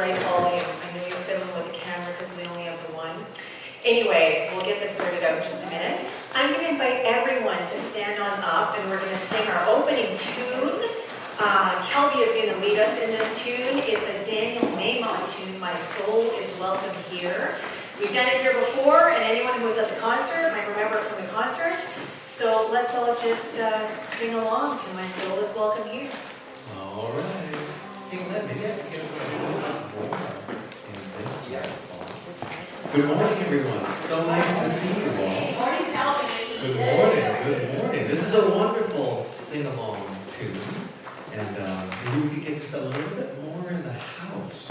bright volume. I know you're fiddling with the camera because we only have the one. Anyway, we'll get this sorted out in just a minute. I'm going to invite everyone to stand on up, and we're going to sing our opening tune. Kelby is going to lead us in this tune. It's a Daniel Nahmod tune, My Soul is Welcome Here. We've done it here before, and anyone who was at the concert might remember it from the concert. So let's all just sing along to My Soul is Welcome Here. All right. Hey, let me get Good morning, everyone. It's so nice to see you all. Good morning, Kelby. Good morning. Good morning. This is a wonderful sing-along tune, and maybe we could get just a little bit more in the house.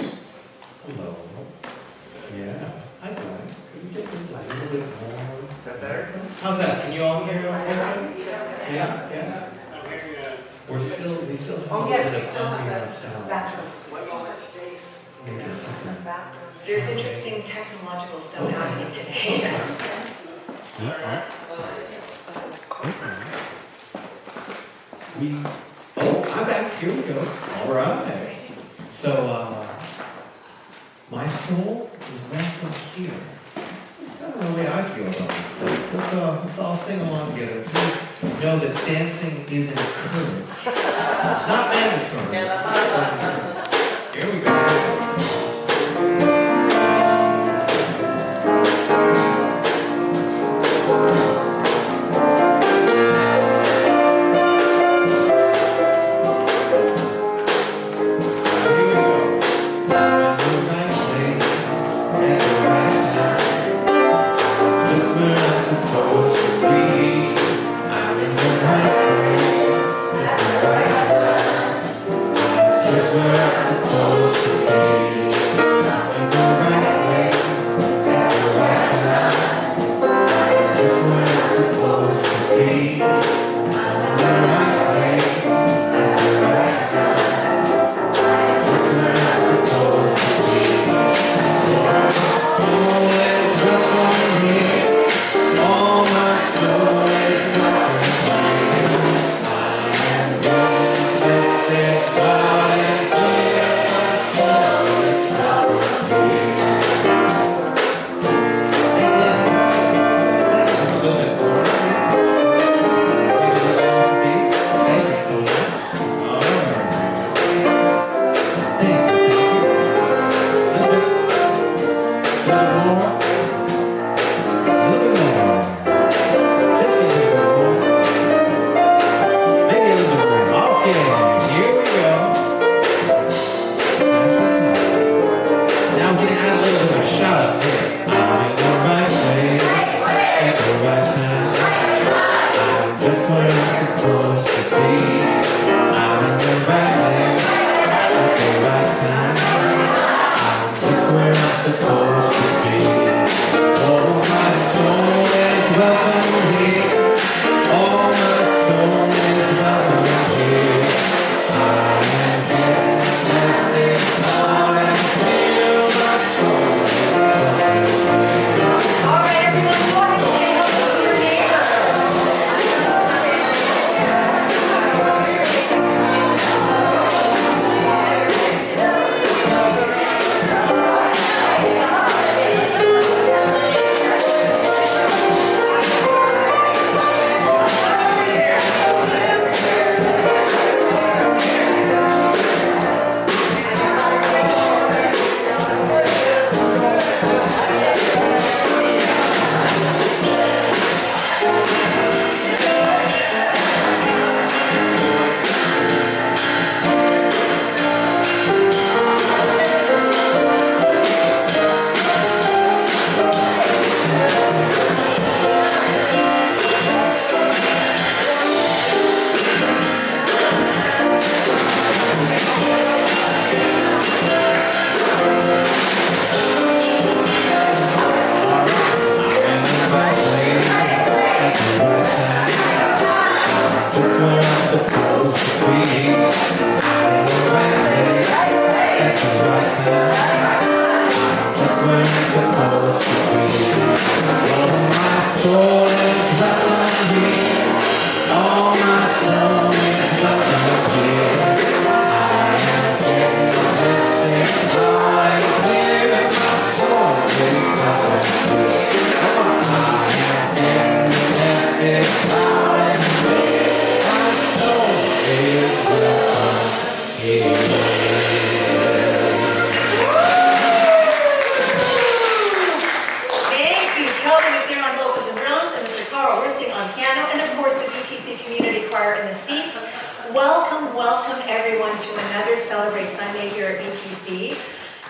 Hello. Yeah. Hi, Glenn. Could we get just a little bit more? Is that better? How's that? Can you all hear me? Yeah. Yeah. I'm hearing We still have a yes, little we bit still of have ambient the sound. bathroom. Maybe it's something. There's interesting technological stuff happening today. I'm back. Here we go. All right. So, my soul is welcome here. That's kind of the way I feel about this place. Let's all sing along together. Please know that dancing is encouraged, not mandatory. Here we go. Where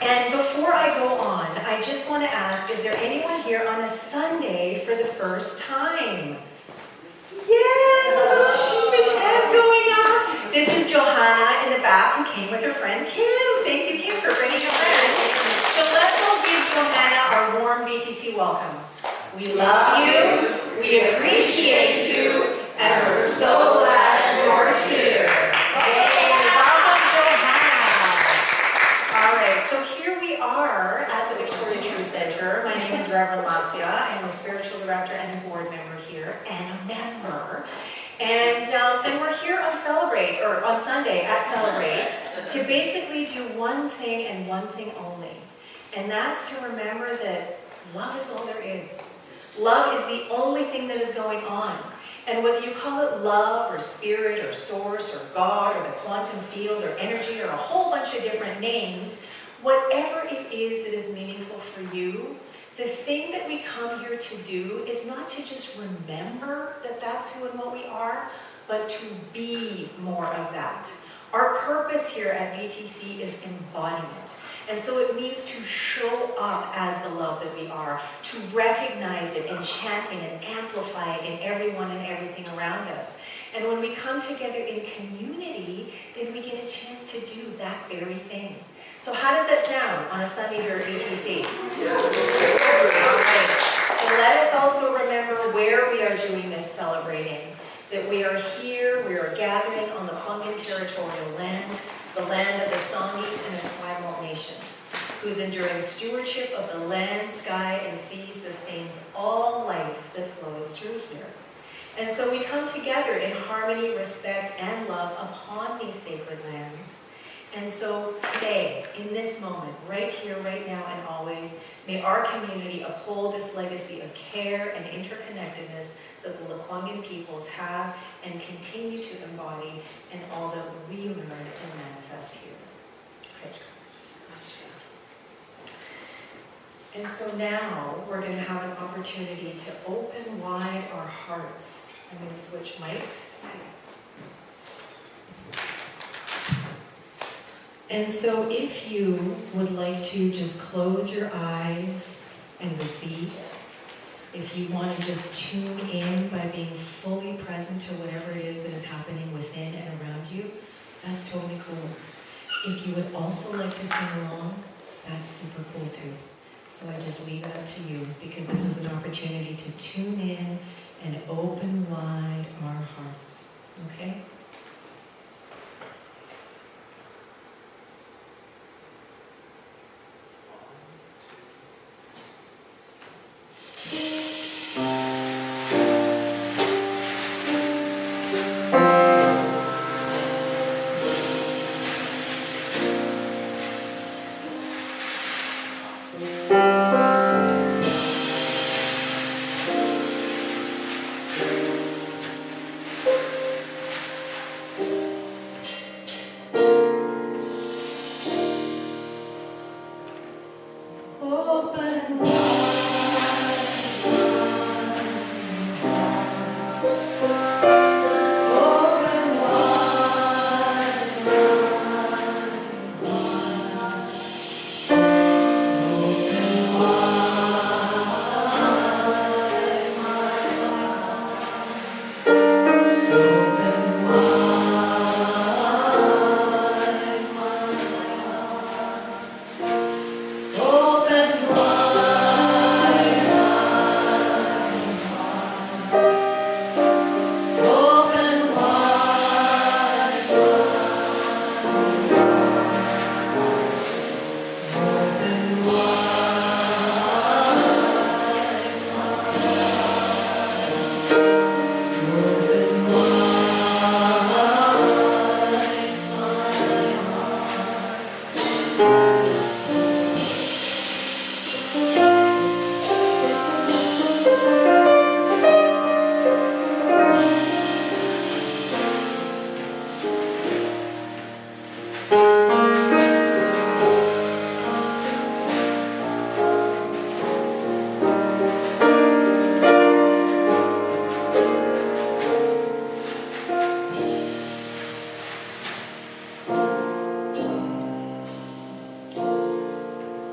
And before I go on, I just want to ask, is there anyone here on a Sunday for the first time? Yes, a little sheepish head going up. This is Johanna in the back who came with her friend Kim. Thank you, Kim, for bringing your friend. So let's all give Johanna our warm BTC welcome. We love you, we appreciate you, and we're so glad you're here. Yay, welcome, Johanna. All right, so here we are at the Victoria True Center. My name is Rev.Lesia. I'm the spiritual director and a board member here, and a member. And we're here on Celebrate, or on Sunday at Celebrate, to basically do one thing and one thing only. And that's to remember that love is all there is. Love is the only thing that is going on. And whether you call it love or spirit or source or God or the quantum field or energy or a whole bunch of different names, whatever it is that is meaningful for you, the thing that we come here to do is not to just remember that that's who and what we are, but to be more of that. Our purpose here at VTC is embodiment. And so it means to show up as the love that we are, to recognize it and champion and amplify it in everyone and everything around us. And when we come together in community, then we get a chance to do that very thing. So how does that sound on a Sunday here at VTC? All right. And let us also remember where we are doing this celebrating. That we are here, we are gathering on the Kwangin territorial land, the land of the Songhees and Esquimalt nations, whose enduring stewardship of the land, sky, and sea sustains all life that flows through here. And so we come together in harmony, respect, and love upon these sacred lands. And so today, in this moment, right here, right now, and always, may our community uphold this legacy of care and interconnectedness that the Lekwungen peoples have and continue to embody in all that we learn and manifest here. And so now we're going to have an opportunity to open wide our hearts. I'm going to switch mics. And so if you would like to just close your eyes and receive, if you want to just tune in by being fully present to whatever it is that is happening within and around you, that's totally cool. If you would also like to sing along, that's super cool too. So I just leave it up to you, because this is an opportunity to tune in and open wide our hearts, okay? Open wide.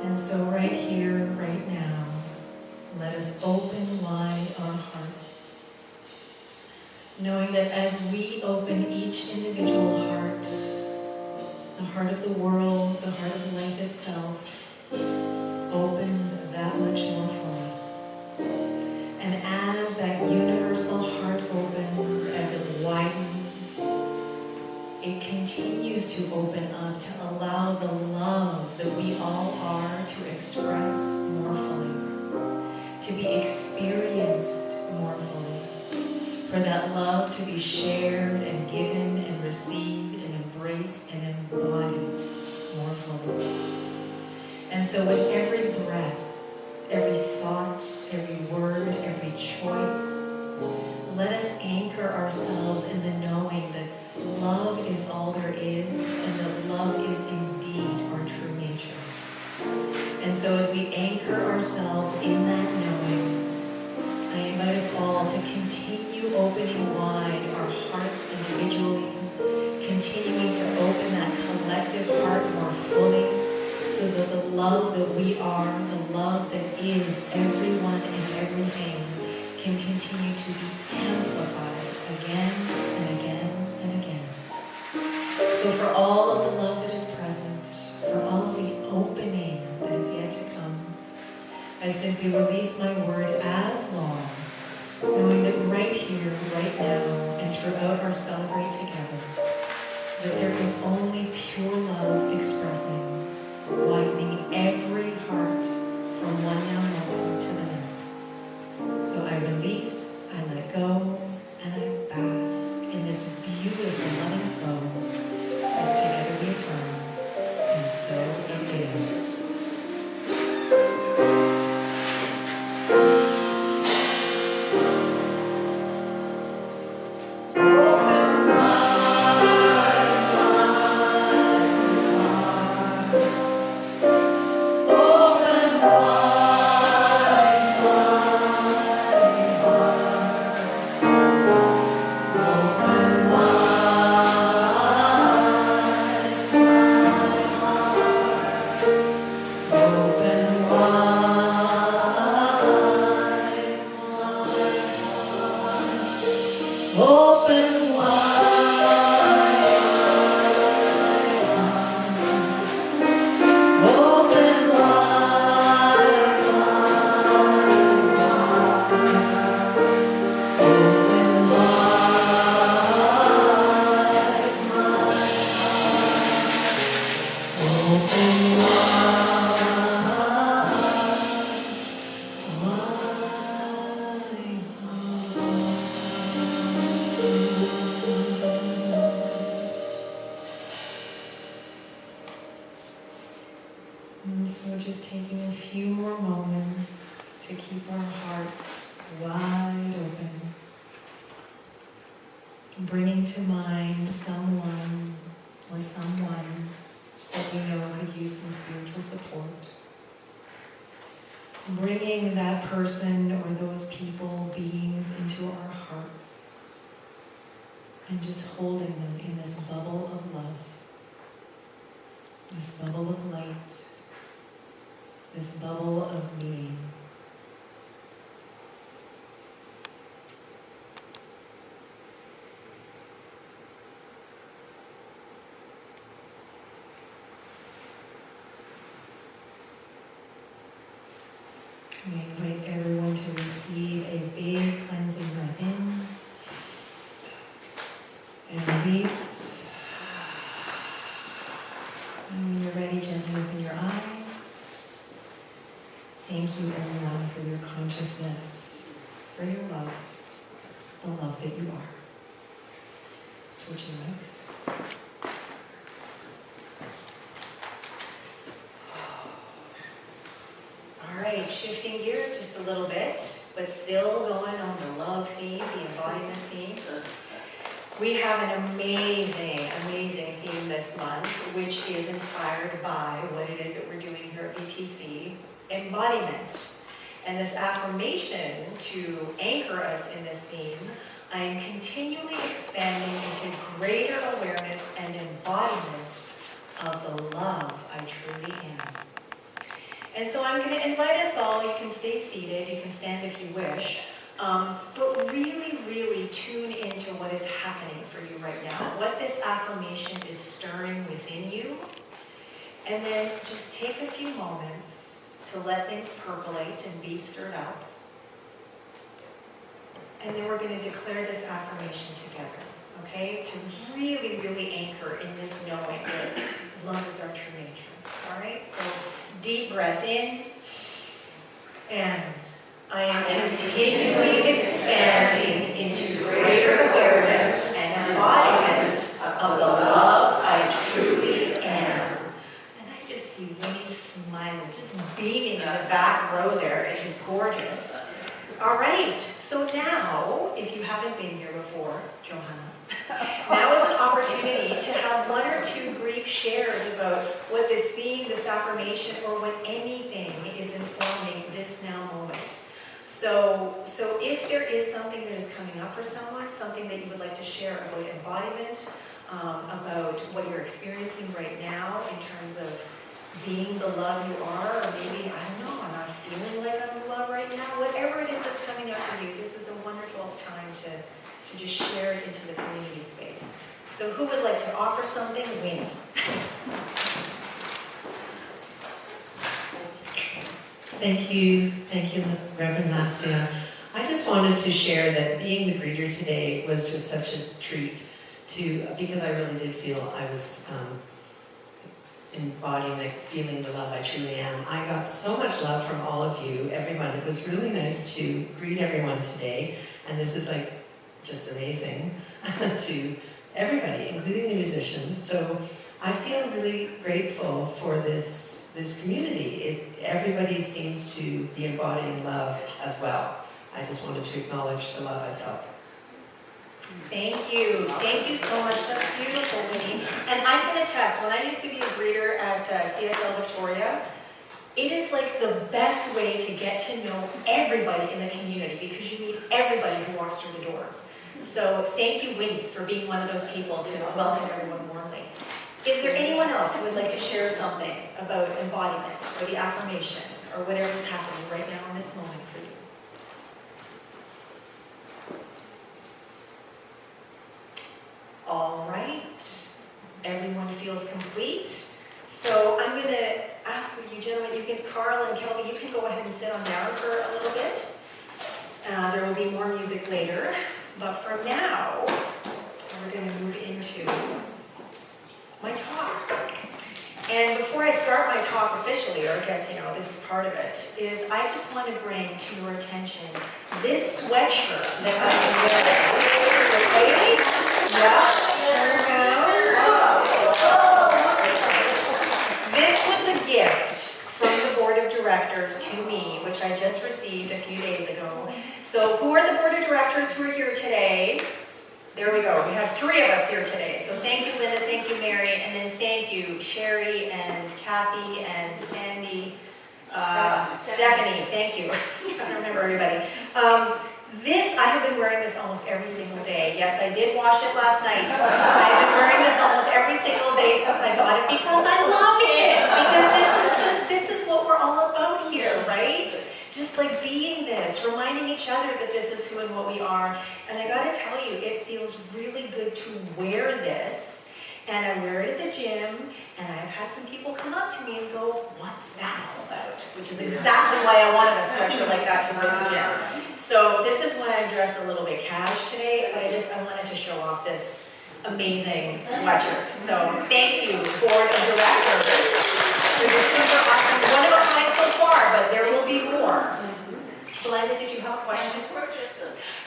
And so right here, right now, let us open wide our hearts, knowing that as we open each individual heart, the heart of the world, the heart of life itself, opens that much more fully. And as that universal heart opens, as it widens, it continues to open up to allow the love that we all are to express more fully, to be experienced more fully, for that love to be shared and given and received and embraced and embodied more fully. And so with every breath, every thought, every word, every choice, let us anchor ourselves in the knowing that love is all there is, and that love is indeed our true nature. And so as we anchor ourselves in that knowing, I invite us all to continue opening wide our hearts individually, continuing to open that collective heart more fully, so that the love that we are, the love that is everyone and everything, can continue to be amplified again and again and again. So for all of the love that is present, for all of the opening that is yet to come, I simply release my word as law, knowing that right here, right now, and throughout our Celebrate together, that there is only pure love expressing, widening every heart from one Nahmod to the next. So I release, I let go, and I bask in this beautiful loving flow as together we affirm, and so it is. And so just taking a few more moments to keep our hearts wide open, bringing to mind someone or someones that we know could use some spiritual support. Bringing that person or those people, beings into our hearts, and just holding them in this bubble of love, this bubble of light, this bubble of being. We invite everyone to receive a big cleansing breath in and release. And when you're ready, gently open your eyes. Thank you, everyone, for your consciousness, for your love, the love that you are. Switching mics. All right, shifting gears just a little bit, but still going on the love theme, the embodiment theme. We have an amazing, amazing theme this month, which is inspired by what it is that we're doing here at BTC, embodiment. And this affirmation to anchor us in this theme, I am continually expanding into greater awareness and embodiment of the love I truly am. And so I'm going to invite us all, you can stay seated, you can stand if you wish, but really, really tune into what is happening for you right now, what this affirmation is stirring within you, and then just take a few moments to let things percolate and be stirred up. And then we're going to declare this affirmation together, okay? To really, really anchor in this knowing that love is our true nature. All right, so deep breath in, and I am continually expanding into greater awareness and embodiment of the love I truly am. And I just see Winnie smiling, just beaming in the back row there. It's gorgeous. All right, so now, if you haven't been here before, Johanna, now is an opportunity to have one or two brief shares about what this theme, this affirmation, or what anything is informing this now moment. So if there is something that is coming up for someone, something that you would like to share about embodiment, about what you're experiencing right now in terms of being the love you are, or maybe, I don't know, I'm not feeling like I'm in love right now, whatever it is that's coming up for you, this is a wonderful time to just share it into the community space. So who would like to offer something? Winnie. Thank you, Rev.Lesia. I just wanted to share that being the greeter today was just such a treat because I really did feel I was embodying, like feeling the love I truly am. I got so much love from all of you, everyone. It was really nice to greet everyone today, and this is like just amazing to everybody, including the musicians. So I feel really grateful for this community. Everybody seems to be embodying love as well. I just wanted to acknowledge the love I felt. Thank you. Thank you so much. That's beautiful, Winnie. And I can attest, when I used to be a greeter at CSL Victoria, it is like the best way to get to know everybody in the community because you meet everybody who walks through the doors. So thank you, Winnie, for being one of those people to welcome everyone warmly. Is there anyone else who would like to share something about embodiment or the affirmation or whatever is happening right now in this moment for you? All right. Everyone feels complete. So I'm going to ask you gentlemen, Karel and Kelby, you can go ahead and sit on down for a little bit. There will be more music later. But for now, we're going to move into my talk. And before I start my talk officially, or I guess, this is part of it, is I just want to bring to your attention this sweatshirt that I'm wearing. Yeah, there we go. This was a gift from the board of directors to me, which I just received a few days ago. So who are the board of directors who are here today? There we go. We have 3 of us here today. So thank you, Linda. Thank you, Mary. And then thank you, Sheri and Kathy and Sandy. Stephanie. Thank you. I don't remember everybody. This, I have been wearing this almost every single day. Yes, I did wash it last night. I've been wearing this almost every single day since I got it because I love it. Because this is what we're all about here, right? Just like being this, reminding each other that this is who and what we are. And I gotta tell you, it feels really good to wear this. And I wear it at the gym, and I've had some people come up to me and go, what's that all about? Which is exactly why I wanted a sweatshirt like that to wear at the gym. So this is why I'm dressed a little bit cash today, but I wanted to show off this amazing sweatshirt. So thank you, board of directors. You're super awesome. One of a kind so far, but there will be more. Belinda, did you have a question?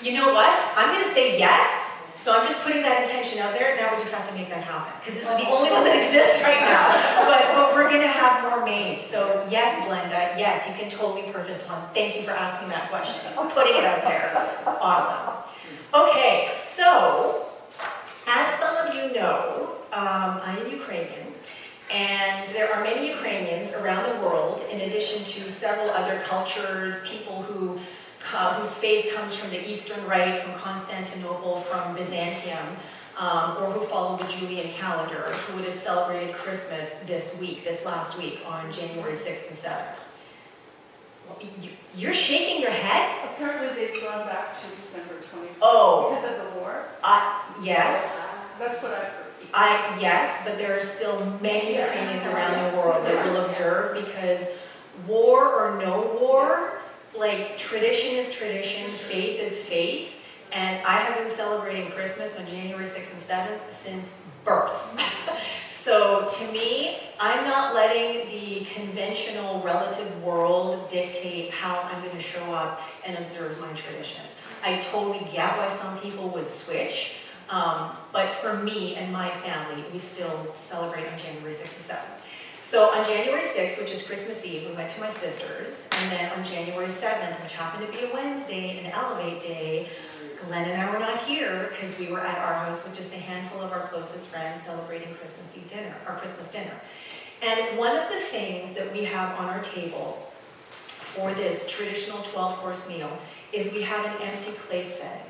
You know what? I'm going to say yes. So I'm just putting that intention out there. Now we just have to make that happen. Because this is the only one that exists right now. But we're going to have more made. So yes, Belinda, yes, you can totally purchase one. Thank you for asking that question. I'm putting it out there. Awesome. Okay, so as some of you know, I'm Ukrainian. And there are many Ukrainians around the world, in addition to several other cultures, people whose faith comes from the Eastern Rite, from Constantinople, from Byzantium, or who follow the Julian calendar, who would have celebrated Christmas this last week, on January 6th and 7th. You're shaking your head? Apparently they've gone back to December 25th Oh, because of the war. yes. That's what I've heard. Yes, but there are still many Ukrainians around the world that will observe because war or no war, like tradition is tradition, faith is faith, and I have been celebrating Christmas on January 6th and 7th since birth. So to me, I'm not letting the conventional relative world dictate how I'm going to show up and observe my traditions. I totally get why some people would switch. But for me and my family, we still celebrate on January 6th and 7th. So on January 6th, which is Christmas Eve, we went to my sister's. And then on January 7th, which happened to be a Wednesday, an Elevate Day, Glenn and I were not here because we were at our house with just a handful of our closest friends celebrating Christmas Eve dinner, or Christmas dinner. And one of the things that we have on our table for this traditional 12-course meal is we have an empty place setting.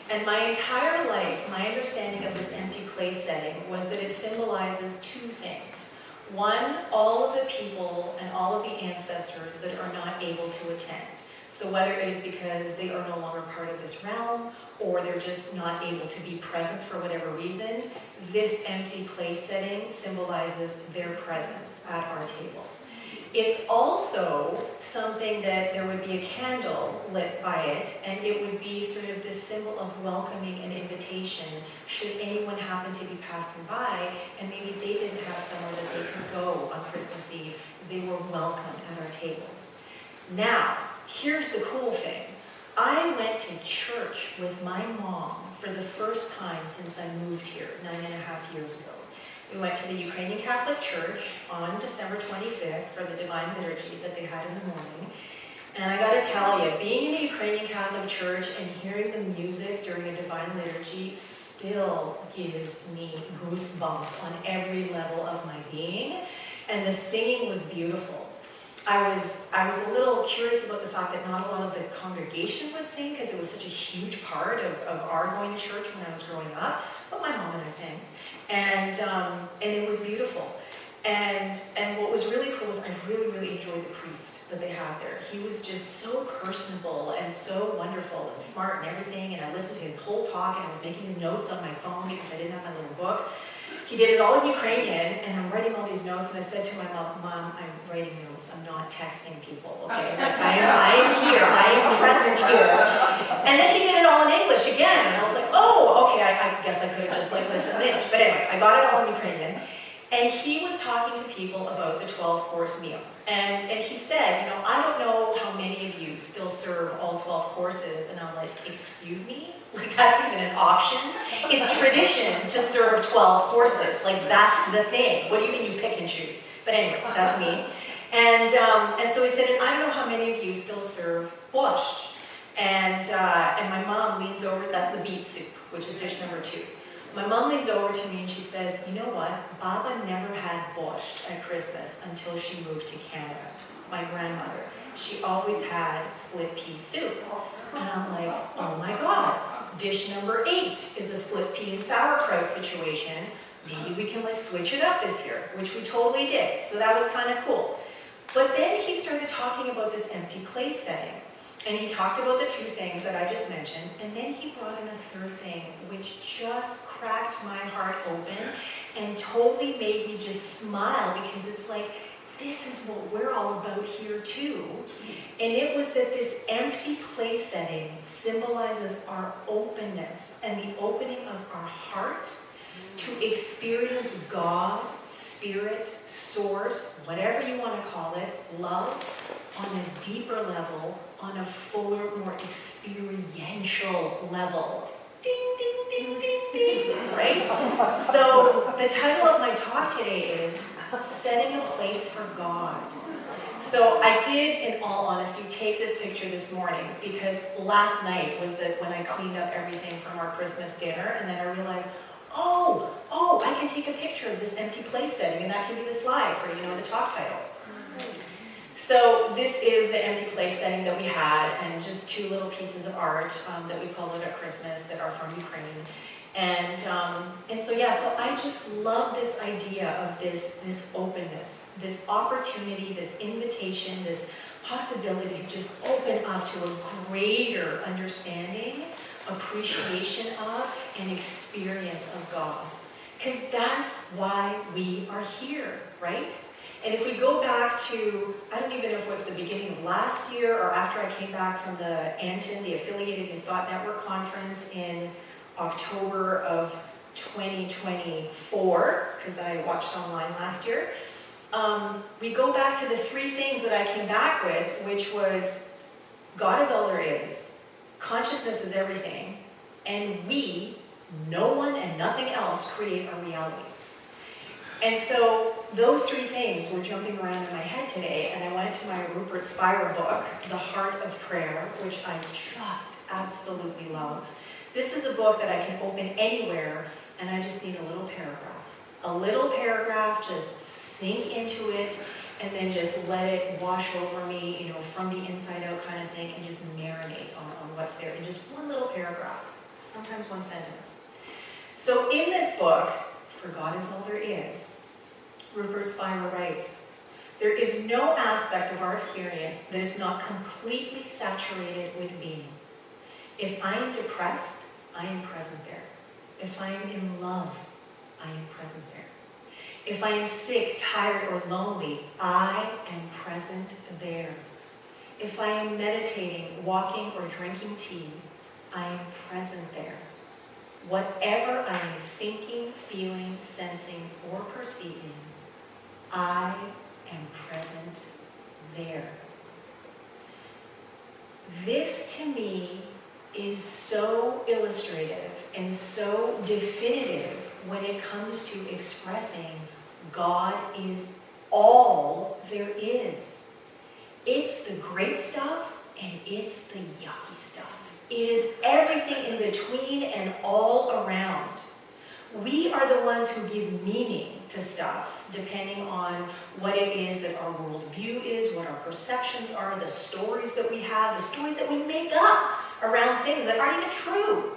And my entire life, my understanding of this empty place setting was that it symbolizes two things. One, all of the people and all of the ancestors that are not able to attend. So whether it is because they are no longer part of this realm, or they're just not able to be present for whatever reason, this empty place setting symbolizes their presence at our table. It's also something that there would be a candle lit by it, and it would be sort of this symbol of welcoming and invitation should anyone happen to be passing by and maybe they didn't have somewhere that they could go on Christmas Eve. They were welcome at our table. Now, here's the cool thing. I went to church with my mom for the first time since I moved here 9.5 years ago. We went to the Ukrainian Catholic Church on December 25th for the Divine Liturgy that they had in the morning. And I gotta tell you, being in a Ukrainian Catholic Church and hearing the music during a Divine Liturgy still gives me goosebumps on every level of my being. And the singing was beautiful. I was a little curious about the fact that not a lot of the congregation would sing because it was such a huge part of our going to church when I was growing up, but my mom and I sang. And it was beautiful. And what was really cool was I really enjoyed the priest that they had there. He was just so personable and so wonderful and smart and everything, and I listened to his whole talk and I was making notes on my phone because I didn't have my little book. He did it all in Ukrainian, and I'm writing all these notes, and I said to my mom, Mom, I'm writing notes, I'm not texting people, okay? Like, I am here, I am present here. And then he did it all in English again, and I was like, oh, okay, I guess I could have just like listened in English. But anyway, I got it all in Ukrainian, and he was talking to people about the 12-course meal. And he said, you know, I don't know how many of you still serve all 12 courses, and I'm like, excuse me? Like, that's even an option? It's tradition to serve 12 courses. Like, that's the thing. What do you mean you pick and choose? But anyway, that's me. And so he said, and I don't know how many of you still serve borscht. And my mom leans over, that's the beet soup, which is dish number 2. My mom leans over to me and she says, you know what? Baba never had borscht at Christmas until she moved to Canada. My grandmother. She always had split pea soup. And I'm like, oh my God. Dish number 8 is a split pea and sauerkraut situation. Maybe we can like switch it up this year, which we totally did. So that was kind of cool. But then he started talking about this empty place setting. And he talked about the 2 things that I just mentioned, and then he brought in a third thing, which just cracked my heart open and totally made me just smile, because it's like, this is what we're all about here too. And it was that this empty place setting symbolizes our openness and the opening of our heart to experience God, spirit, source, whatever you want to call it, love, on a deeper level, on a fuller, more experiential level. Ding, ding, ding, ding, ding, right? So the title of my talk today is Setting a Place for God. So I did, in all honesty, take this picture this morning because last night was when I cleaned up everything from our Christmas dinner, and then I realized, oh, I can take a picture of this empty place setting, and that can be the slide for, the talk title. So this is the empty place setting that we had, and just 2 little pieces of art that we pulled out at Christmas that are from Ukraine. And so I just love this idea of this openness, this opportunity, this invitation, this possibility to just open up to a greater understanding, appreciation of, and experience of God. Because that's why we are here, right? And if we go back to, I don't even know if it was the beginning of last year or after I came back from the Anton, the Affiliated New Thought Network conference in October of 2024, because I watched online last year, we go back to the three things that I came back with, which was God is all there is, consciousness is everything, and we, no one and nothing else, create our reality. And so those three things were jumping around in my head today, and I went to my Rupert Spira book, The Heart of Prayer, which I just absolutely love. This is a book that I can open anywhere, and I just need a little paragraph. A little paragraph, just sink into it, and then just let it wash over me, you know, from the inside out kind of thing, and just marinate on what's there in just one little paragraph, sometimes one sentence. So in this book, For God is All There Is, Rupert Spira writes, there is no aspect of our experience that is not completely saturated with meaning. If I am depressed, I am present there. If I am in love, I am present there. If I am sick, tired, or lonely, I am present there. If I am meditating, walking, or drinking tea, I am present there. Whatever I am thinking, feeling, sensing, or perceiving, I am present there. This, to me, is so illustrative and so definitive when it comes to expressing God is all there is. It's the great stuff and it's the yucky stuff. It is everything in between and all around. We are the ones who give meaning to stuff, depending on what it is that our worldview is, what our perceptions are, the stories that we have, the stories that we make up around things that aren't even true.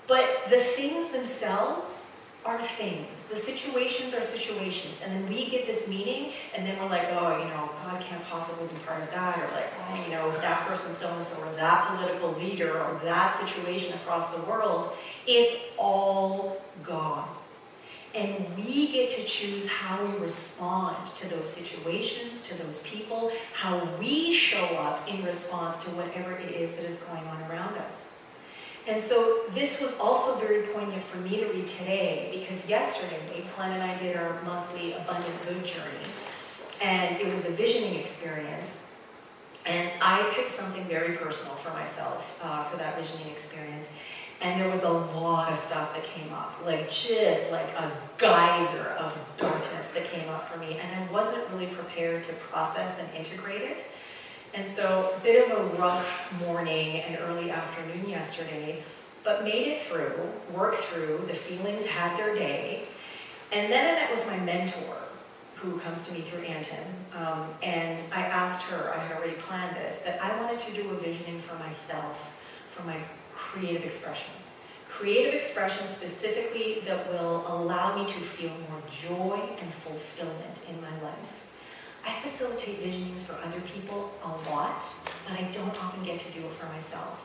But the things themselves are things. The situations are situations. And then we get this meaning, and then we're like, oh, you know, God can't possibly be part of that, or like, oh, you know, that person so-and-so, or that political leader, or that situation across the world. It's all God. And we get to choose how we respond to those situations, to those people, how we show up in response to whatever it is that is going on around us. And so this was also very poignant for me to read today, because yesterday, Glenn and I did our monthly Abundant Good journey, and it was a visioning experience. And I picked something very personal for myself for that visioning experience. And there was a lot of stuff that came up, like just like a geyser of darkness that came up for me. And I wasn't really prepared to process and integrate it. And so a bit of a rough morning and early afternoon yesterday, but made it through, worked through, the feelings had their day. And then I met with my mentor, who comes to me through Anton, and I asked her, I had already planned this, that I wanted to do a visioning for myself, for my creative expression. Creative expression specifically that will allow me to feel more joy and fulfillment in my life. I facilitate visionings for other people a lot, and I don't often get to do it for myself.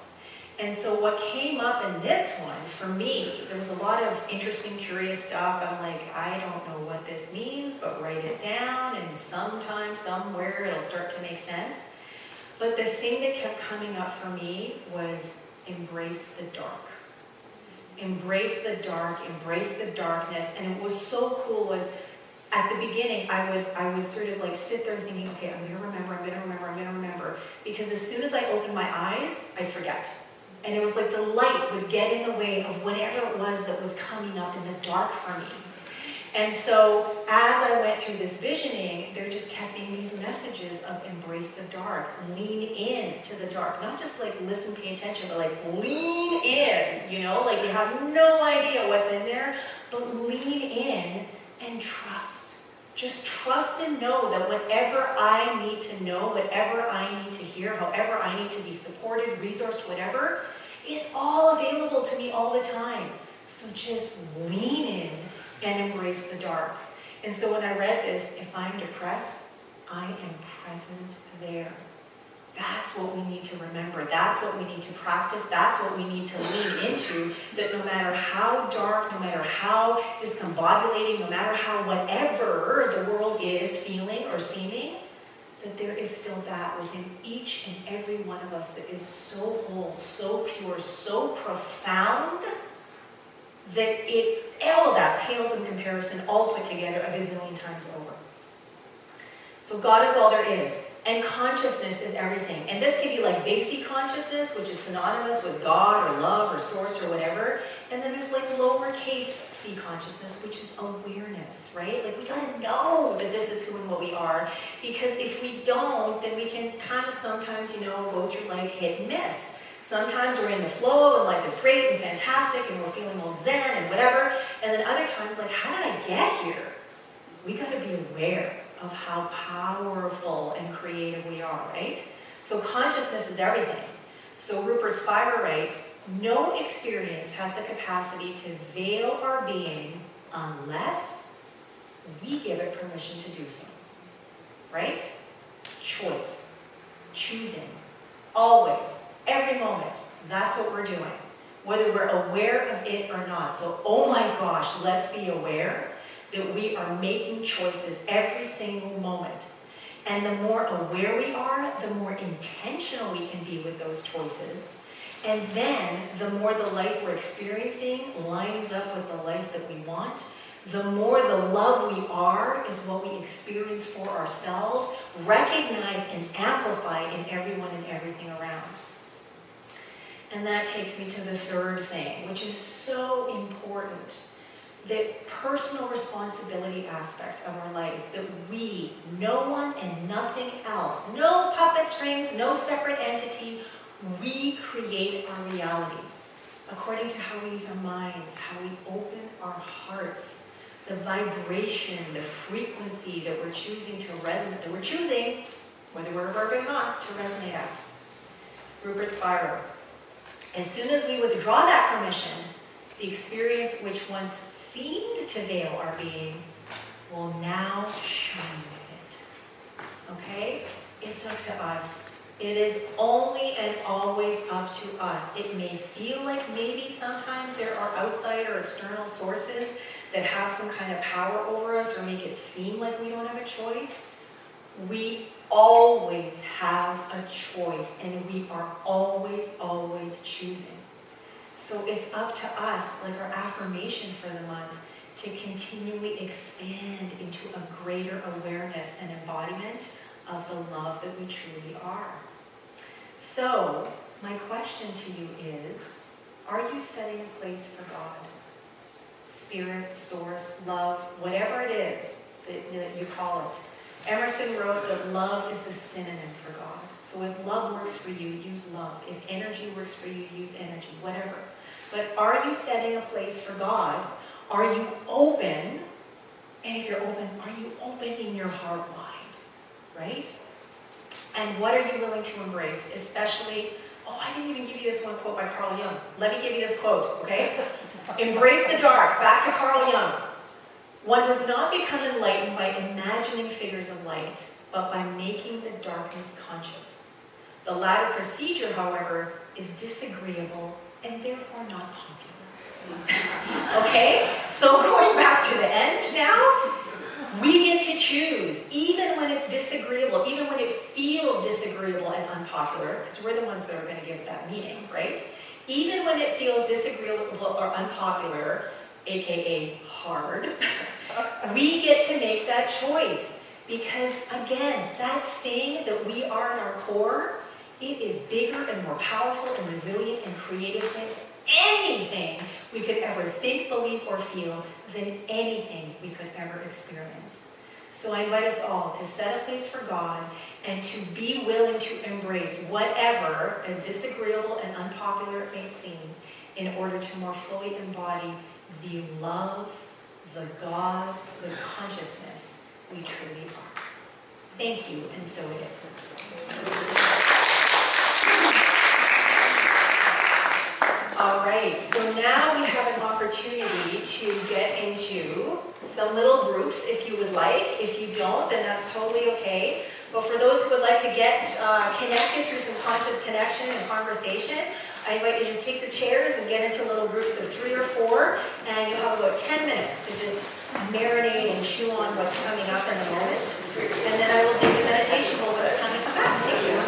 And so what came up in this one, for me, there was a lot of interesting, curious stuff. I'm like, I don't know what this means, but write it down, and sometime, somewhere, it'll start to make sense. But the thing that kept coming up for me was embrace the dark. Embrace the dark, embrace the darkness. And it was so cool was, at the beginning, I would sort of like sit there thinking, okay, I'm gonna remember. Because as soon as I opened my eyes, I'd forget. And it was like the light would get in the way of whatever it was that was coming up in the dark for me. And so as I went through this visioning, there just kept being these messages of embrace the dark, lean in to the dark. Not just like listen, pay attention, but like lean in, you know, like you have no idea what's in there, but lean in and trust. Just trust and know that whatever I need to know, whatever I need to hear, however I need to be supported, resourced, whatever, it's all available to me all the time. So just lean in and embrace the dark. And so when I read this, if I'm depressed, I am present there. That's what we need to remember. That's what we need to practice. That's what we need to lean into, that no matter how dark, no matter how discombobulating, no matter how whatever the world is feeling or seeming, that there is still that within each and every one of us that is so whole, so pure, so profound, that all of that pales in comparison, all put together a gazillion times over. So God is all there is. And consciousness is everything. And this can be like basic consciousness, which is synonymous with God or love or source or whatever. And then there's like lowercase c consciousness, which is awareness, right? Like we gotta know that this is who and what we are. Because if we don't, then we can kind of sometimes, go through life hit and miss. Sometimes we're in the flow and life is great and fantastic and we're feeling all zen and whatever. And then other times, like, how did I get here? We gotta be aware of how powerful and creative we are, right? So consciousness is everything. So Rupert Spira writes, no experience has the capacity to veil our being unless we give it permission to do so, right? Choice, choosing, always, every moment, that's what we're doing, whether we're aware of it or not. So, oh my gosh, let's be aware that we are making choices every single moment. And the more aware we are, the more intentional we can be with those choices. And then the more the life we're experiencing lines up with the life that we want, the more the love we are is what we experience for ourselves, recognize and amplify in everyone and everything around. And that takes me to the third thing, which is so important. The personal responsibility aspect of our life, that we, no one and nothing else, no puppet strings, no separate entity, we create our reality according to how we use our minds, how we open our hearts, the vibration, the frequency that we're choosing to resonate, that we're choosing, whether we're aware or not, to resonate at. Rupert Spira. As soon as we withdraw that permission, the experience which once seemed to veil our being will now shine with it. Okay? It's up to us. It is only and always up to us. It may feel like maybe sometimes there are outside or external sources that have some kind of power over us or make it seem like we don't have a choice. We always have a choice, and we are always, always choosing. So it's up to us, like our affirmation for the month, to continually expand into a greater awareness and embodiment of the love that we truly are. So, my question to you is, are you setting a place for God? Spirit, source, love, whatever it is that you call it. Emerson wrote that love is the synonym for God. So if love works for you, use love. If energy works for you, use energy, whatever. But are you setting a place for God? Are you open? And if you're open, are you opening your heart wide? Right? And what are you willing to embrace? Especially, I didn't even give you this one quote by Carl Jung. Let me give you this quote, okay? Embrace the dark. Back to Carl Jung. One does not become enlightened by imagining figures of light, but by making the darkness conscious. The latter procedure, however, is disagreeable and therefore not popular. Okay? So going back to the end now, we get to choose, even when it's disagreeable, even when it feels disagreeable and unpopular, because we're the ones that are going to give it that meaning, right? Even when it feels disagreeable or unpopular, aka hard, we get to make that choice. Because again, that thing that we are in our core, it is bigger and more powerful and resilient and creative than anything we could ever think, believe, or feel, than anything we could ever experience. So I invite us all to set a place for God and to be willing to embrace whatever, as disagreeable and unpopular it may seem, in order to more fully embody the love, the God, the consciousness we truly are. Thank you, and so it is. All right, so now we have an opportunity to get into some little groups if you would like. If you don't, then that's totally okay. But for those who would like to get connected through some conscious connection and conversation, I invite you to just take your chairs and get into little groups of 3 or 4, and you have about 10 minutes to just marinate and chew on what's coming up in the moment. And then I will do the meditation while it's time to come back. Thank you.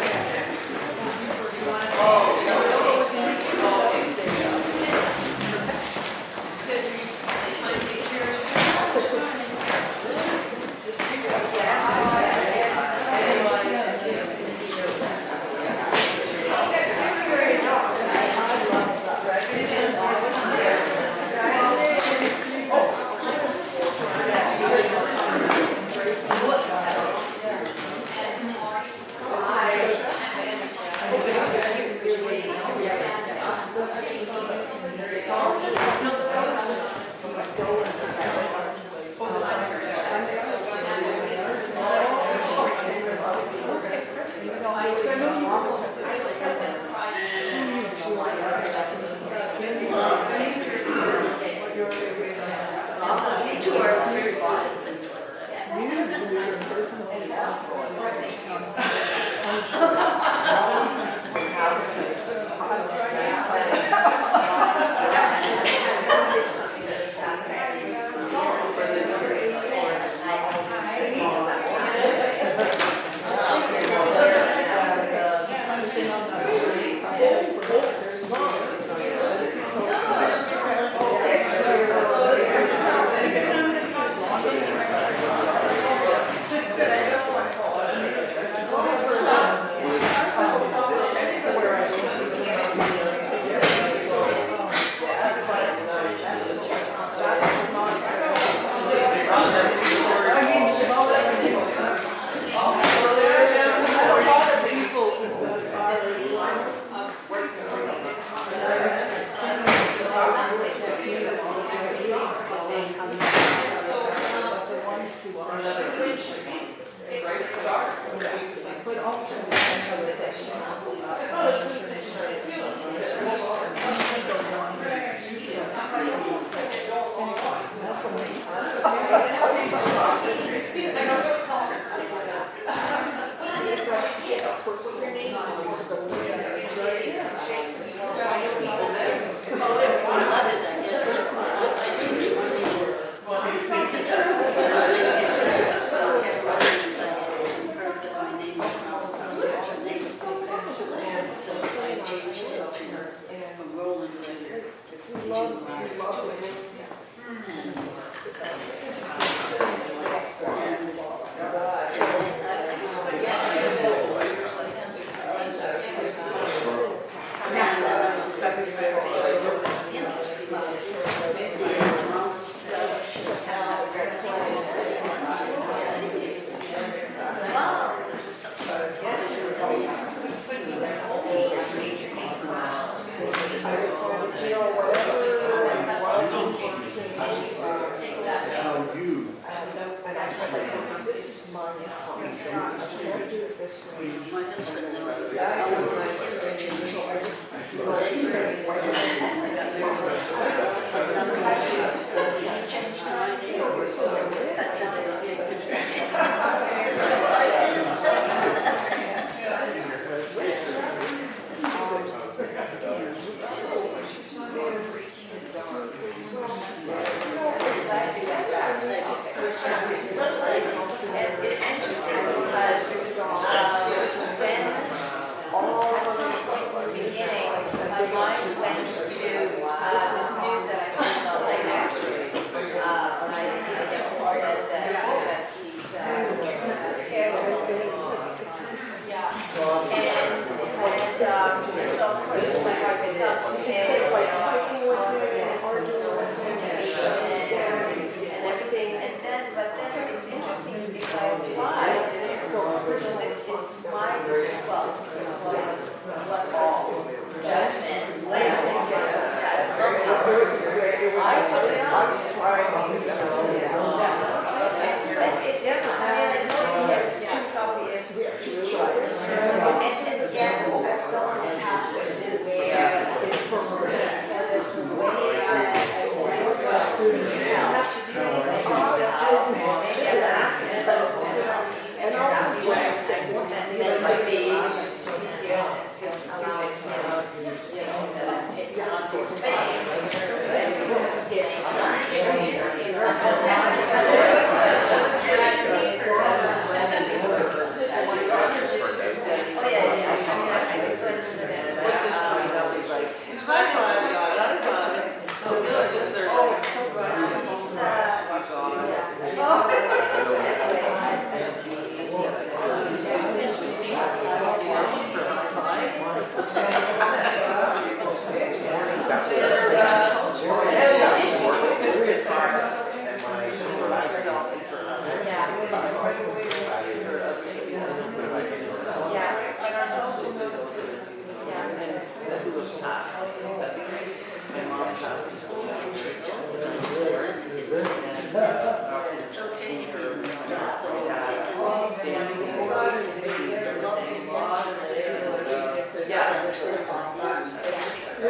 All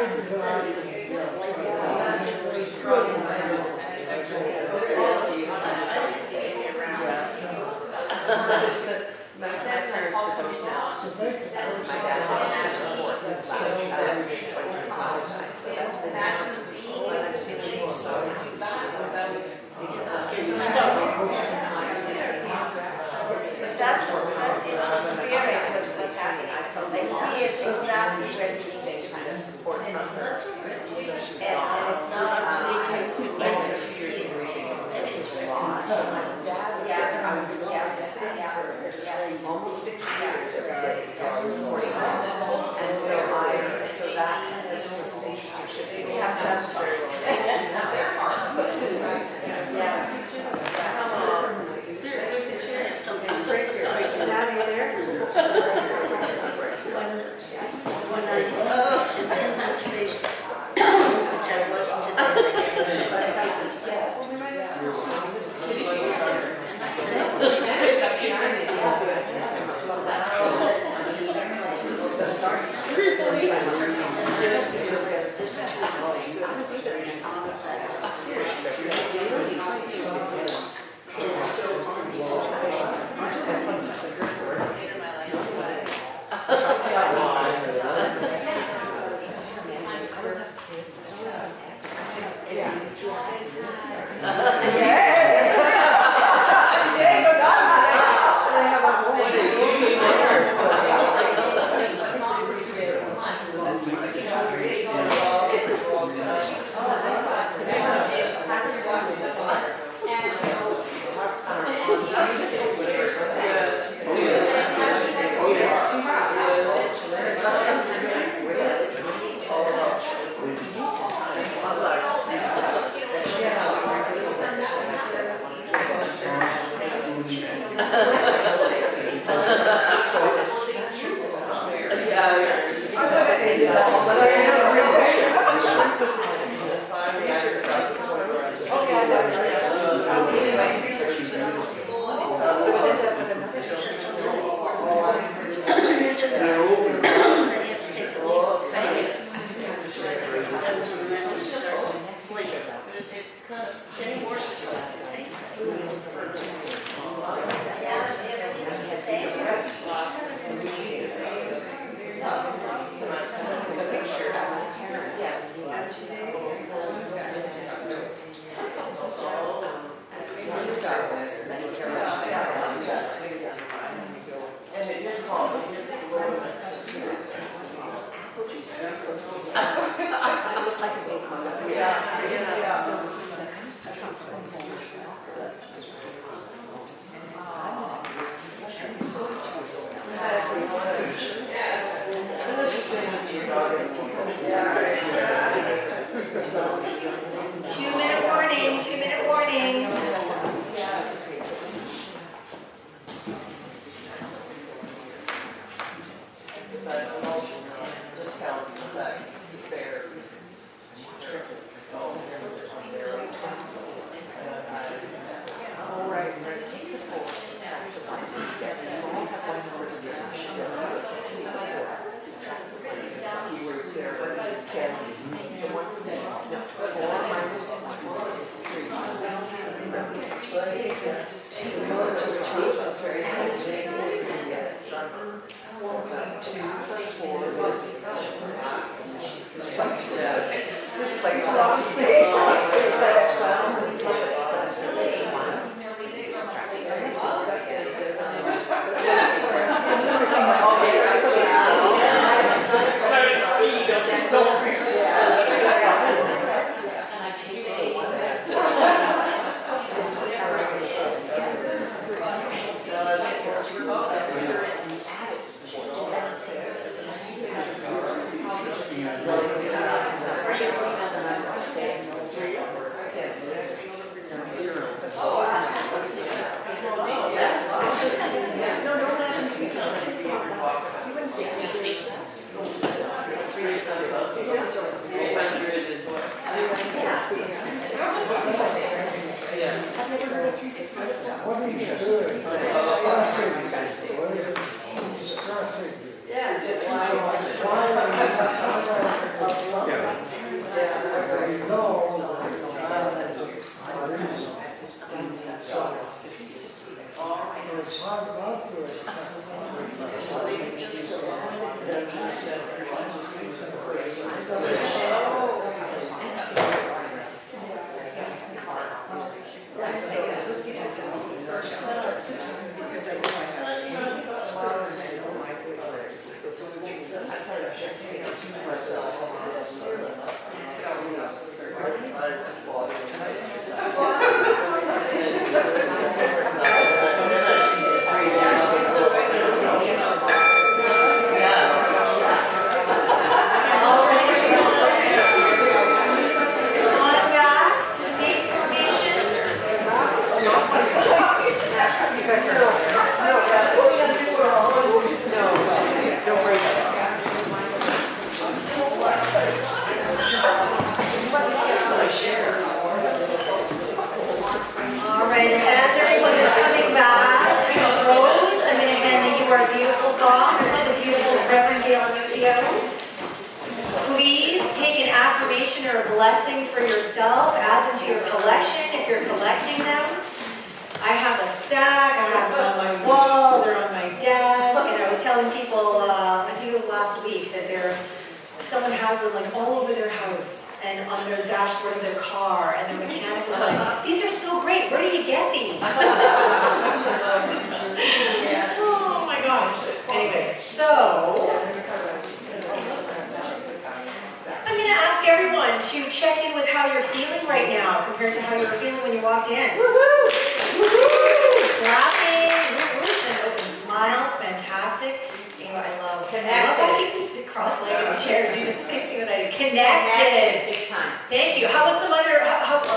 My parents are coming down to see my dad was a support. That's last year. So that's been That's interfering with what's happening. Like he is exactly where he's supposed to kind of support from her. And it's not up to me to interfere. And it's wrong. almost 6 years every day, supporting us. And so that was an interesting shift. We have to have very well. Saying Please take an affirmation or a blessing for yourself. Add them to your collection if you're collecting them. I have a stack. I have them on my wall. They're on my desk. And I was telling people, I think it was last week, that someone has them like all over their house and on their dashboard of their car. And their mechanic was like, "These are so great. Where do you get these?" Oh my gosh. Anyway, so I'm going to ask everyone to check in with how you're feeling right now compared to how you were feeling when you walked in. Woohoo! Woohoo! Clapping, woohoo, and open smiles, fantastic. You know what I love? I love how you can sit cross-legged in chairs. You did the same thing that I did. Connected. Big time. Thank you. How was some other?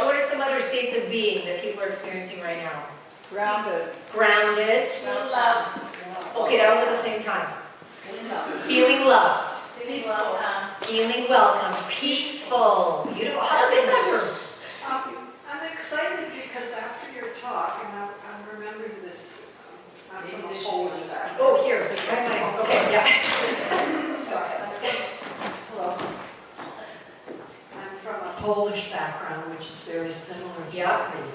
What are some other states of being that people are experiencing right now? Grounded. Grounded. Loved. Okay, that was at the same time. Feeling loved. Feeling welcome. Peaceful. Beautiful. How does that work? I'm excited because after your talk, and I'm remembering this, I'm from a Polish background. Oh, here. Okay, yeah. Sorry. Hello. I'm from a Polish background, which is very similar to Yeah. Korean.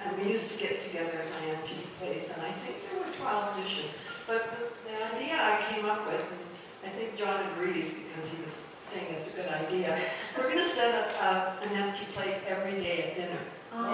And we used to get together at my auntie's place, and I think there were 12 dishes. But the idea I came up with, and I think John agrees because he was saying it's a good idea, we're going to set an empty plate every day at dinner. And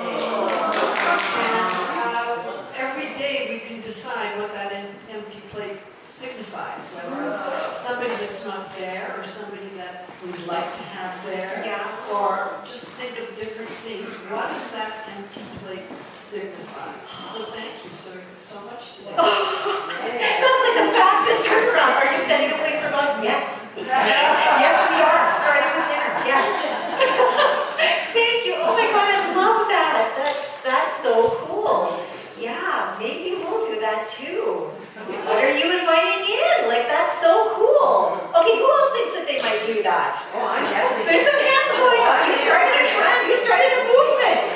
every day we can decide what that empty plate signifies, whether it's somebody that's not there or somebody that we'd like to have there, Yeah. or just think of different things. What does that empty plate signify? So thank you so much today. That's like the fastest turnaround. Are you setting a place for lunch? Yes. Yes, we are. Starting with dinner. Yes. Thank you. Oh my God, I love that. That's so cool. Yeah, maybe we'll do that too. What are you inviting in? Like, that's so cool. Okay, who else thinks that they might do that? Oh, I'm definitely. There's some hands going up. You started a trend. You started a movement.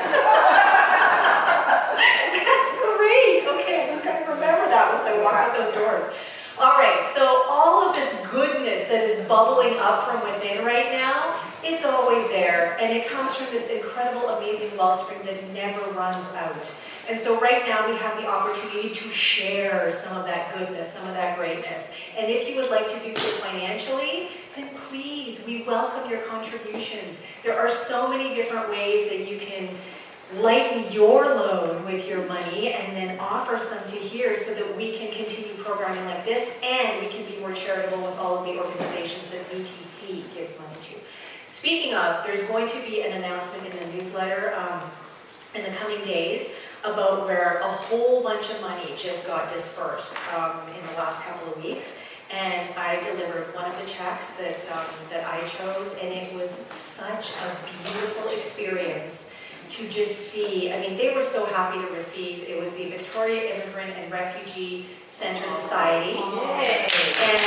That's great. Okay, I'm just going to remember that once I walk out those doors. All right, so all of this goodness that is bubbling up from within right now, it's always there, and it comes from this incredible, amazing wellspring that never runs out. And so right now we have the opportunity to share some of that goodness, some of that greatness. And if you would like to do so financially, then please, we welcome your contributions. There are so many different ways that you can lighten your load with your money and then offer some to here so that we can continue programming like this and we can be more charitable with all of the organizations that BTC gives money to. Speaking of, there's going to be an announcement in the newsletter in the coming days about where a whole bunch of money just got dispersed in the last couple of weeks. And I delivered one of the checks that I chose, and it was such a beautiful experience to just see. I mean, they were so happy to receive. It was the Victoria Immigrant and Refugee Center Society. And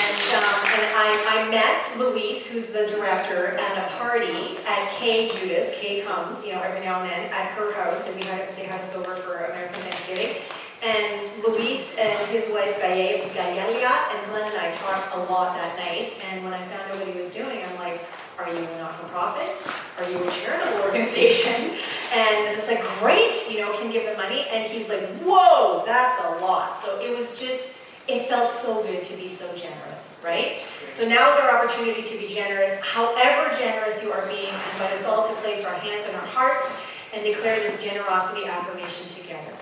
I met Louise, who's the director, at a party at Kay Judas. Kay comes, every now and then at her house, and they had us over for American Thanksgiving. And Luis and his wife Gayelia and Glenn and I talked a lot that night. And when I found out what he was doing, I'm like, are you a not-for-profit? Are you a charitable organization? And it's like, great, can give them money. And he's like, whoa, that's a lot. So it was just, it felt so good to be so generous, right? So now is our opportunity to be generous. However generous you are being, I invite us all to place our hands on our hearts and declare this generosity affirmation together.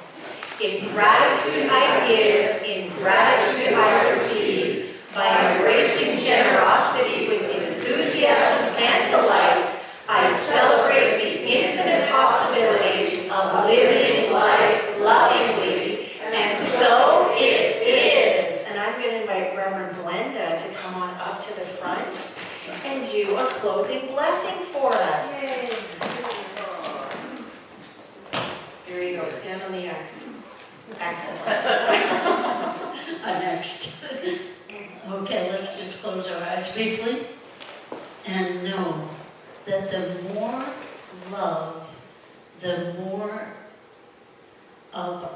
In gratitude I give, in gratitude I receive, by embracing generosity with enthusiasm do a closing blessing for us. Here you go, stand on the X. Excellent. I'm next. Okay, let's just close our eyes briefly and know that the more love, the more of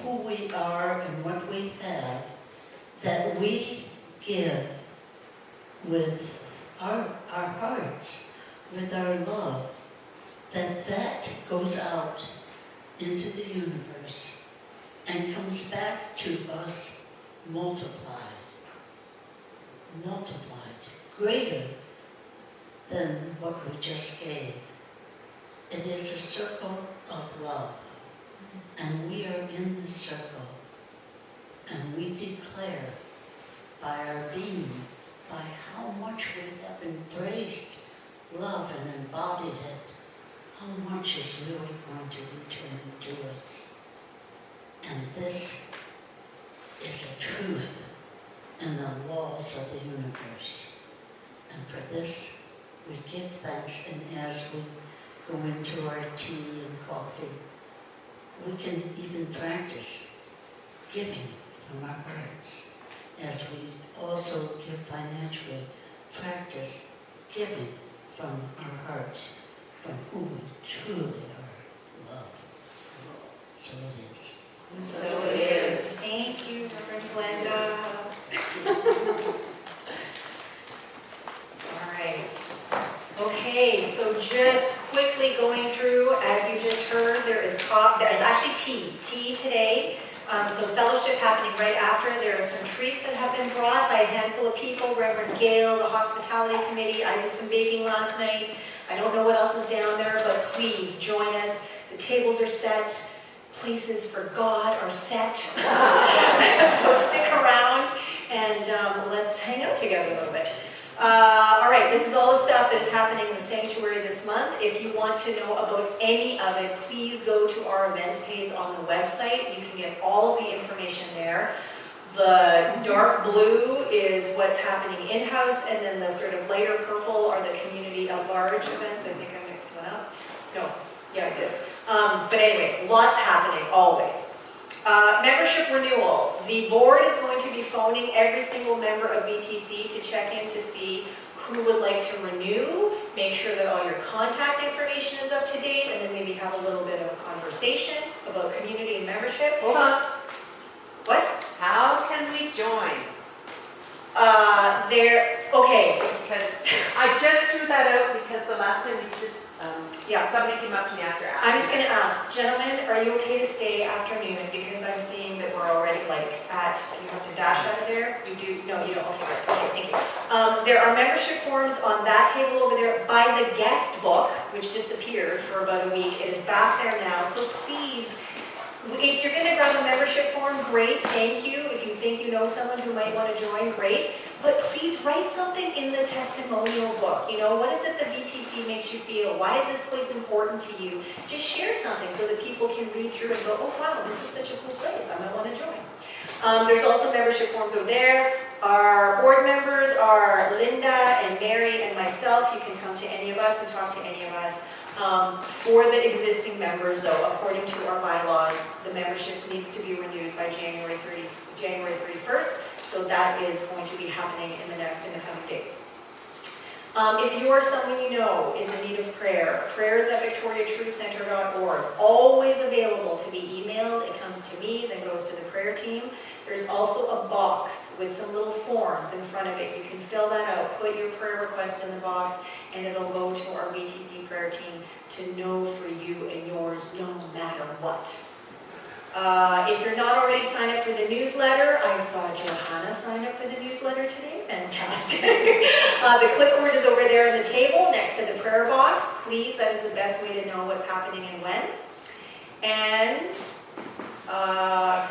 who we are and what we have that we give with our hearts, with our love, that goes out into the universe and comes back to us multiplied, greater than what we just gave. It is a circle of love, and we are in the circle, and we declare by our being, by how much we have embraced love and embodied it, how much is really going to return to us. And this is a truth in the laws of the universe. And for this, we give thanks, and as we go into our tea and coffee, we can even practice giving from our hearts. As we also give financially, practice giving from our hearts, from who we truly are, love. So it is. So it is. Thank you, Reverend Glenda. All right. Okay, so just quickly going through, as you just heard, there's actually tea today. So fellowship happening right after. There are some treats that have been brought by a handful of people. Reverend Gail, the hospitality committee. I did some baking last night. I don't know what else is down there, but please join us. The tables are set. Places for God are set. So stick around and let's hang out together a little bit. All right, this is all the stuff that is happening in the sanctuary this month. If you want to know about any of it, please go to our events page on the website. You can get all of the information there. The dark blue is what's happening in-house, and then the sort of lighter purple are the community at large events. I think I mixed one up. No, yeah, I did. But anyway, lots happening, always. Membership renewal. The board is going to be phoning every single member of VTC to check in to see who would like to renew, make sure that all your contact information is up to date, and then maybe have a little bit of a conversation about community and membership. Hold on, What? how can we join? Okay, Because I just threw that out because the last time we did this, yeah. somebody came up to me after asking. I'm just going to ask, gentlemen, are you okay to stay afternoon? Because I'm seeing that we're already like at, do you have to dash out of there? You do? No, you don't. Okay, good. Okay, thank you. There are membership forms on that table over there by the guest book, which disappeared for about a week. It is back there now, so please, if you're going to grab a membership form, great, thank you. If you think you know someone who might want to join, great. But please write something in the testimonial book. You know, what is it that VTC makes you feel? Why is this place important to you? Just share something so that people can read through and go, oh wow, this is such a cool place, I might want to join. There's also membership forms over there. Our board members are Linda and Mary and myself. You can come to any of us and talk to any of us. For the existing members, though, according to our bylaws, the membership needs to be renewed by January 31st. So that is going to be happening in the coming days. If you or someone you know is in need of prayer, prayers@victoriatruthcenter.org, always available to be emailed. It comes to me, then goes to the prayer team. There's also a box with some little forms in front of it. You can fill that out, put your prayer request in the box, and it'll go to our VTC prayer team to know for you and yours no matter what. If you're not already signed up for the newsletter, I saw Johanna sign up for the newsletter today. Fantastic. The clipboard is over there on the table next to the prayer box. Please, that is the best way to know what's happening and when. And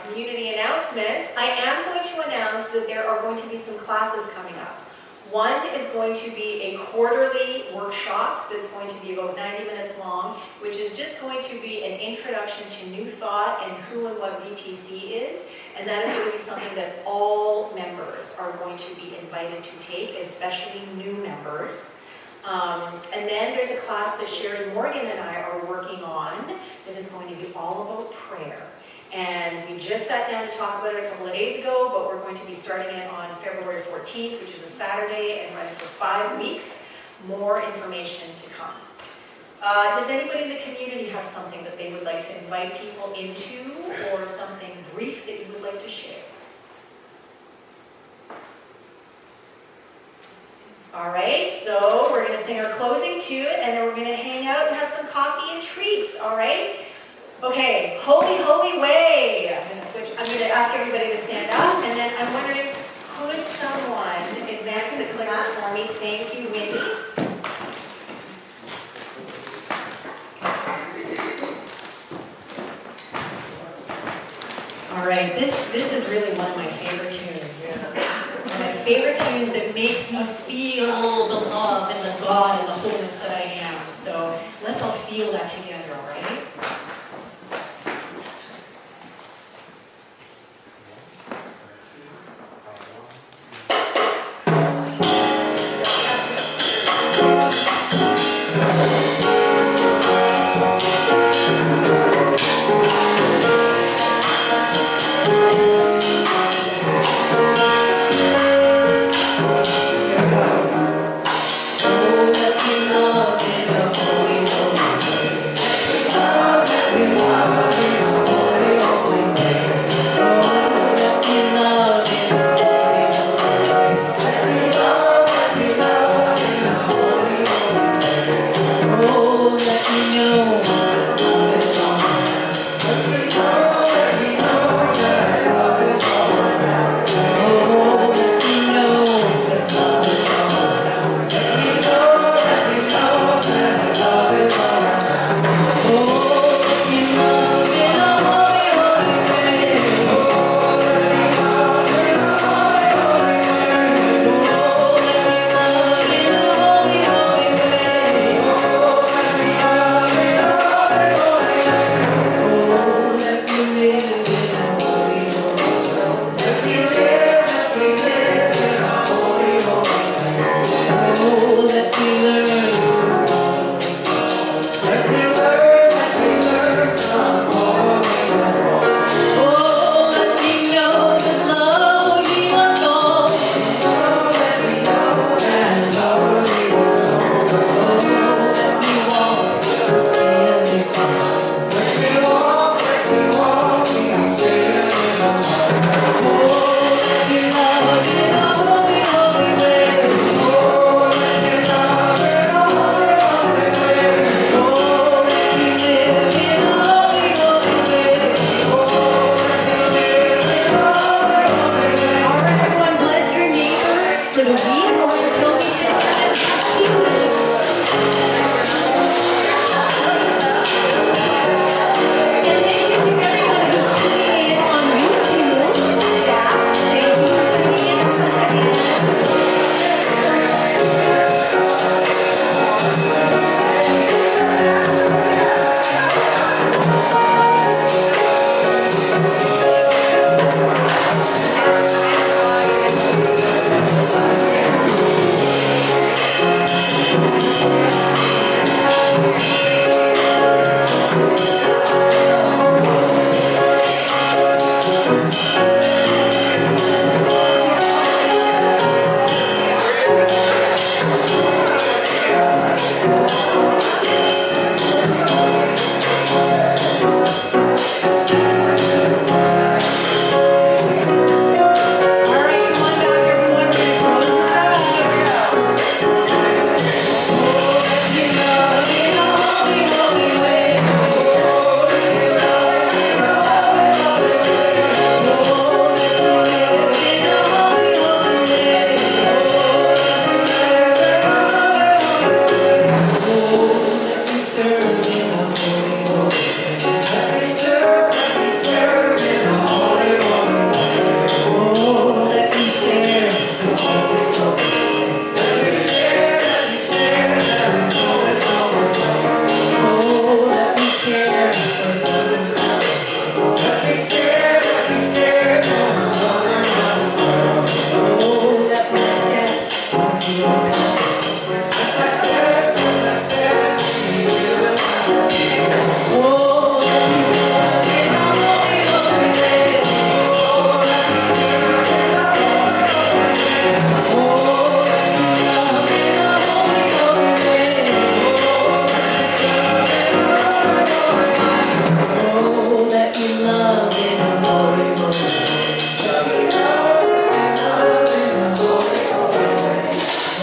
community announcements. I am going to announce that there are going to be some classes coming up. One is going to be a quarterly workshop that's going to be about 90 minutes long, which is just going to be an introduction to New Thought and who and what VTC is. And that is going to be something that all members are going to be invited to take, especially new members. And then there's a class that Sheri, Morgan, and I are working on that is going to be all about prayer. And we just sat down to talk about it a couple of days ago, but we're going to be starting it on February 14th, which is a Saturday, and running for 5 weeks. More information to come. Does anybody in the community have something that they would like to invite people into, or something brief that you would like to share? All right, so we're going to sing our closing tune, and then we're going to hang out and have some coffee and treats, all right? Okay, holy, holy way. I'm going to ask everybody to stand up, and then I'm wondering, could someone advance the clicker for me? Thank you, Winnie. All right, this is really one of my favorite tunes. One of my favorite tunes that makes me feel the love and the God and the wholeness that I am. So let's all feel that together, all right?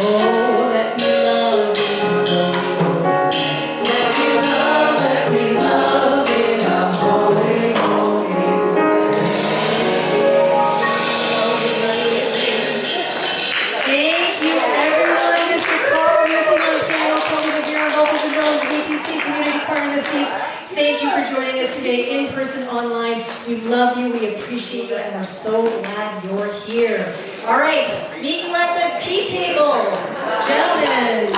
Oh, let me love it. Let me love it. I'm holy, holy. Thank you, everyone. Mr. Karel missing on the piano, Kelby MacNayr on vocals and drums, VTC community partner seats. Thank you for joining us today, in person, online. We love you, we appreciate you, and we're so glad you're here. All right, meet you at the tea table, gentlemen.